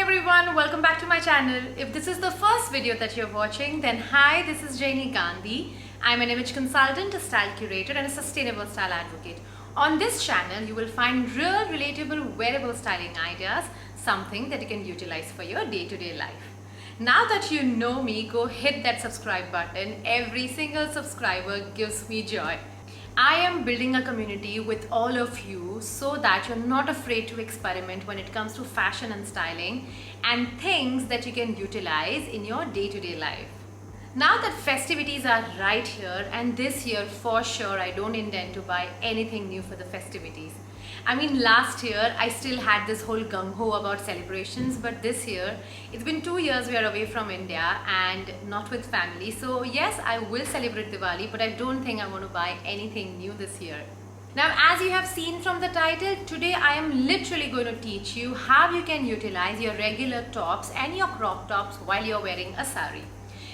everyone, welcome back to my channel. If this is the first video that you're watching, then hi, this is Janie Gandhi. I'm an image consultant, a style curator and a sustainable style advocate. On this channel, you will find real, relatable, wearable styling ideas, something that you can utilize for your day-to-day life. Now that you know me, go hit that subscribe button. Every single subscriber gives me joy. I am building a community with all of you so that you're not afraid to experiment when it comes to fashion and styling and things that you can utilize in your day-to-day life. Now that festivities are right here, and this year for sure I don't intend to buy anything new for the festivities. I mean, last year I still had this whole gung-ho about celebrations, but this year it's been 2 years we are away from India and not with family. So yes, I will celebrate Diwali, but I don't think I want to buy anything new this year. Now, as you have seen from the title, today I am literally going to teach you how you can utilize your regular tops and your crop tops while you're wearing a sari.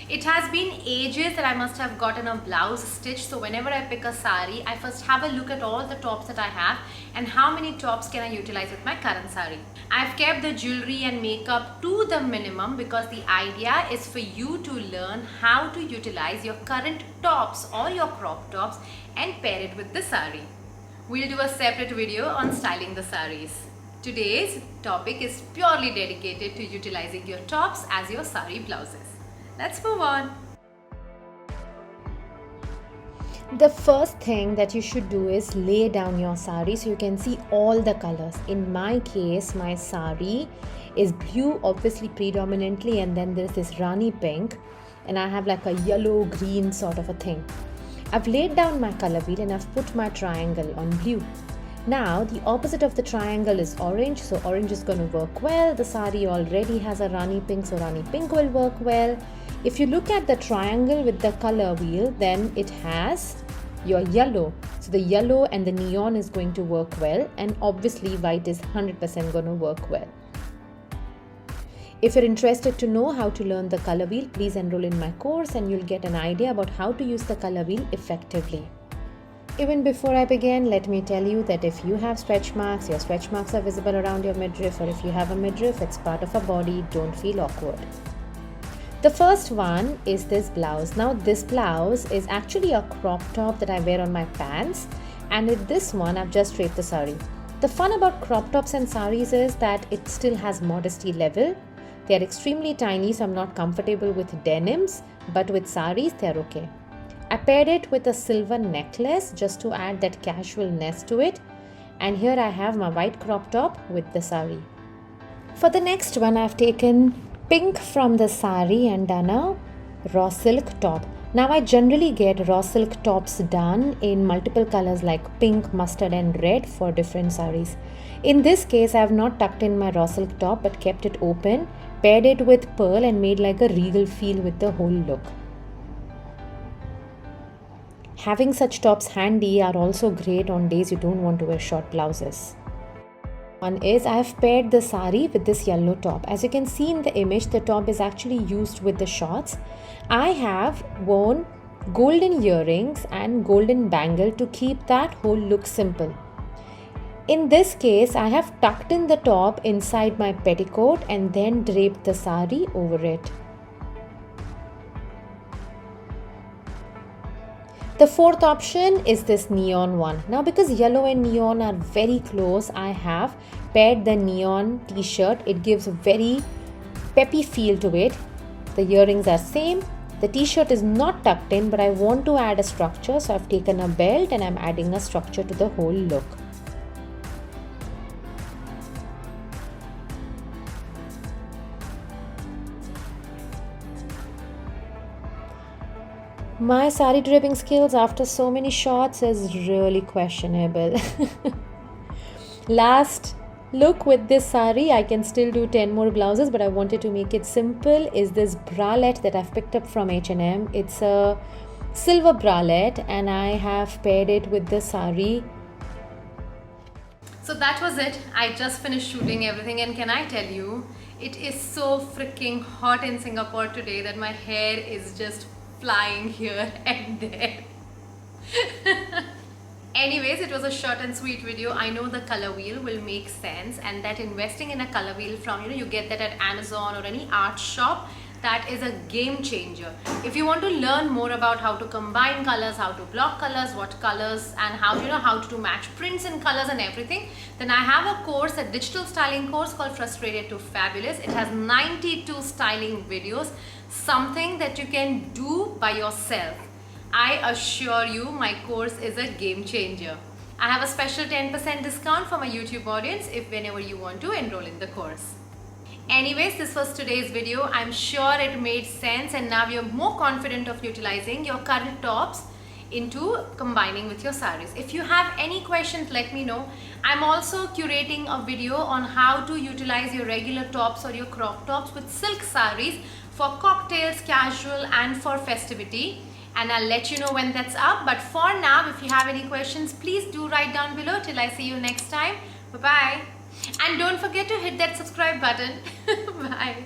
It has been ages that I must have gotten a blouse stitched, so whenever I pick a sari, I first have a look at all the tops that I have and how many tops can I utilize with my current sari. I've kept the jewelry and makeup to the minimum because the idea is for you to learn how to utilize your current tops or your crop tops and pair it with the sari. We'll do a separate video on styling the saris. Today's topic is purely dedicated to utilizing your tops as your sari blouses. Let's move on. The first thing that you should do is lay down your sari so you can see all the colors. In my case, my sari is blue, obviously predominantly, and then there's this Rani pink, and I have like a yellow green sort of a thing. I've laid down my color wheel and I've put my triangle on blue. Now the opposite of the triangle is orange, so orange is going to work well. The sari already has a Rani pink, so Rani pink will work well. If you look at the triangle with the color wheel, then it has your yellow. So the yellow and the neon is going to work well, and obviously white is 100% going to work well. If you're interested to know how to learn the color wheel, please enroll in my course and you'll get an idea about how to use the color wheel effectively. Even before I begin, let me tell you that if you have stretch marks, your stretch marks are visible around your midriff, or if you have a midriff, it's part of a body, don't feel awkward. The first one is this blouse. Now this blouse is actually a crop top that I wear on my pants, and with this one I've just draped the sari. The fun about crop tops and saris is that it still has modesty level. They are extremely tiny, so I'm not comfortable with denims, but with saris they're okay. I paired it with a silver necklace just to add that casualness to it, and here I have my white crop top with the sari. For the next one, I've taken pink from the sari and done a raw silk top. Now I generally get raw silk tops done in multiple colors like pink, mustard and red for different saris. In this case, I have not tucked in my raw silk top but kept it open, paired it with pearl and made like a regal feel with the whole look. Having such tops handy are also great on days you don't want to wear short blouses. One is I have paired the sari with this yellow top. As you can see in the image, the top is actually used with the shorts. I have worn golden earrings and golden bangle to keep that whole look simple. In this case, I have tucked in the top inside my petticoat and then draped the sari over it. The fourth option is this neon one. Now because yellow and neon are very close, I have paired the neon t-shirt. It gives a very peppy feel to it. The earrings are same. The t-shirt is not tucked in, but I want to add a structure, so I've taken a belt and I'm adding a structure to the whole look. My sari draping skills after so many shots is really questionable. Last look with this sari, I can still do 10 more blouses, but I wanted to make it simple, is this bralette that I've picked up from H&M. It's a silver bralette and I have paired it with the sari. So that was it. I just finished shooting everything, and can I tell you, it is so freaking hot in Singapore today that my hair is just flying here and there. Anyways, it was a short and sweet video. I know the color wheel will make sense, and that investing in a color wheel from, you get that at Amazon or any art shop, that is a game changer. If you want to learn more about how to combine colors, how to block colors, what colors, and how to match prints and colors and everything, then I have a course, a digital styling course called Frustrated to Fabulous. It has 92 styling videos, something that you can do by yourself. I assure you, my course is a game changer. I have a special 10% discount for my YouTube audience if whenever you want to enroll in the course. Anyways, this was today's video. I'm sure it made sense, and now you're more confident of utilizing your current tops into combining with your saris. If you have any questions, let me know. I'm also curating a video on how to utilize your regular tops or your crop tops with silk saris for cocktails, casual, and for festivity. And I'll let you know when that's up. But for now, if you have any questions, please do write down below. Till I see you next time. Bye-bye. And don't forget to hit that subscribe button. Bye.